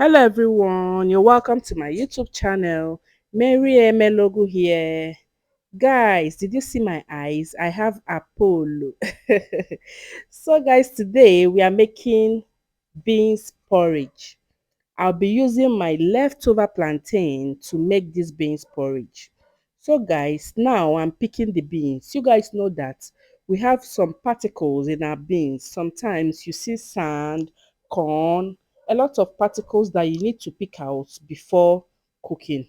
Hello everyone, you're welcome to my YouTube channel. Mary Emelogu here. Guys, did you see my eyes? I have Apollo. So guys, today we are making beans porridge. I'll be using my leftover plantain to make this beans porridge. So guys, now I'm picking the beans. You guys know that we have some particles in our beans. Sometimes you see sand, corn, a lot of particles that you need to pick out before cooking.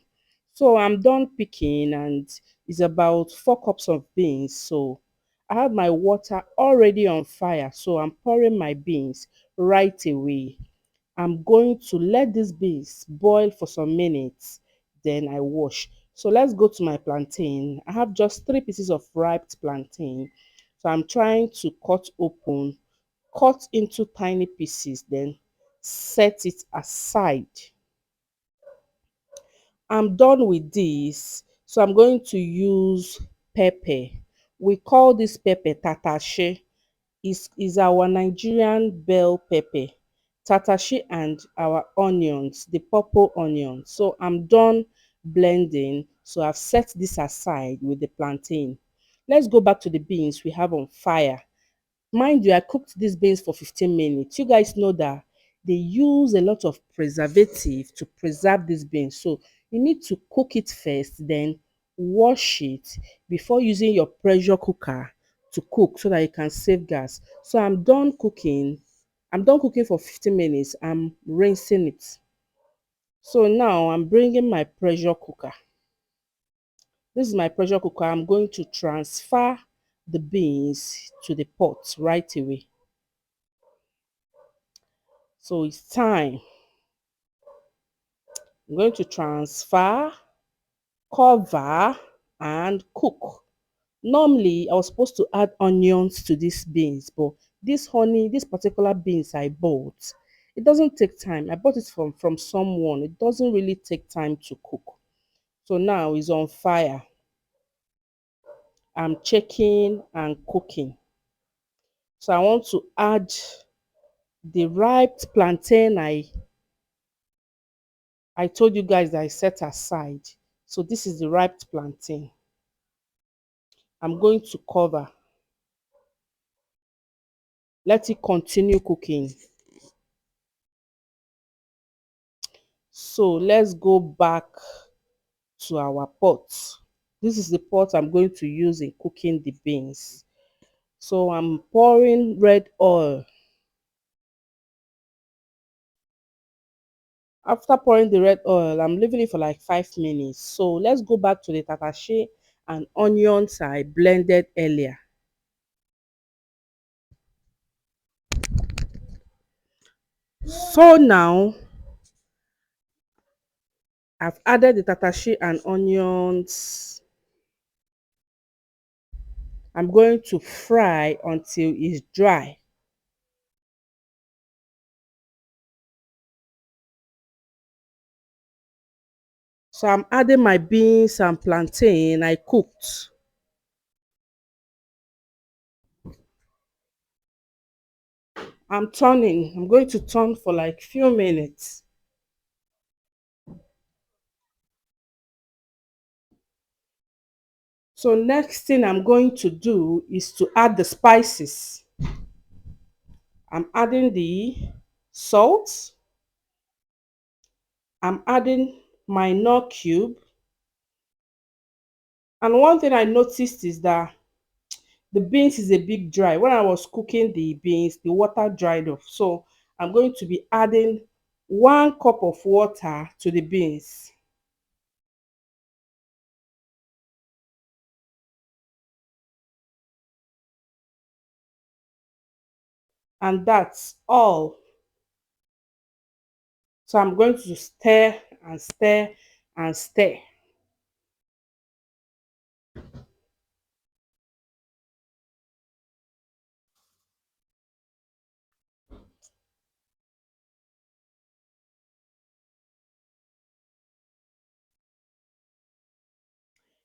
So I'm done picking and it's about 4 cups of beans. So I have my water already on fire. So I'm pouring my beans right away. I'm going to let these beans boil for some minutes, then I wash. So let's go to my plantain. I have just 3 pieces of ripe plantain. So I'm trying to cut into tiny pieces, then set it aside. I'm done with this. So I'm going to use pepper. We call this pepper tatashe. Is our Nigerian bell pepper, tatashi, and our onions, the purple onion. So I'm done blending. So I've set this aside with the plantain. Let's go back to the beans we have on fire. Mind you, I cooked these beans for 15 minutes. You guys know that they use a lot of preservative to preserve these beans. So you need to cook it first, then wash it before using your pressure cooker to cook so that you can save gas. So I'm done cooking. I'm done cooking for 15 minutes. I'm rinsing it. So now I'm bringing my pressure cooker. This is my pressure cooker. I'm going to transfer the beans to the pot right away. So it's time. I'm going to transfer, cover, and cook. Normally, I was supposed to add onions to these beans, but this particular beans I bought, it doesn't take time. I bought it from someone. It doesn't really take time to cook. So now it's on fire. I'm checking and cooking. So I want to add the ripe plantain I told you guys that I set aside. So this is the ripe plantain. I'm going to cover. Let it continue cooking. So let's go back to our pot. This is the pot I'm going to use in cooking the beans. So I'm pouring red oil. After pouring the red oil, I'm leaving it for like 5 minutes. So let's go back to the tatashi and onions I blended earlier. So now I've added the tatashi and onions. I'm going to fry until it's dry. So I'm adding my beans and plantain I cooked. I'm turning. I'm going to turn for like few minutes. So next thing I'm going to do is to add the spices. I'm adding the salt. I'm adding my nut cube. And one thing I noticed is that the beans is a bit dry. When I was cooking the beans, the water dried off. So I'm going to be adding 1 cup of water to the beans. And that's all. So I'm going to stir and stir and stir.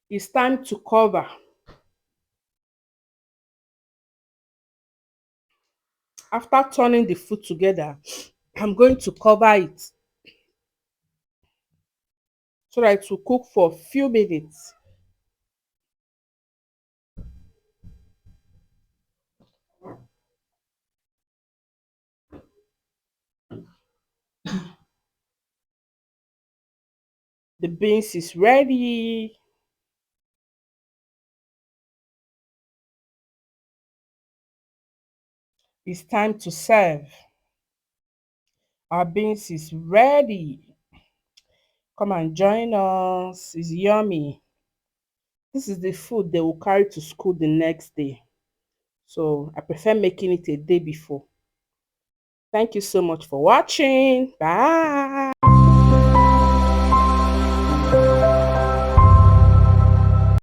It's time to cover. After turning the food together, I'm going to cover it. so that it will cook for a few minutes. The beans is ready. It's time to serve. Our beans is ready. Come and join us. It's yummy. This is the food they will carry to school the next day. So I prefer making it a day before. Thank you so much for watching. Bye.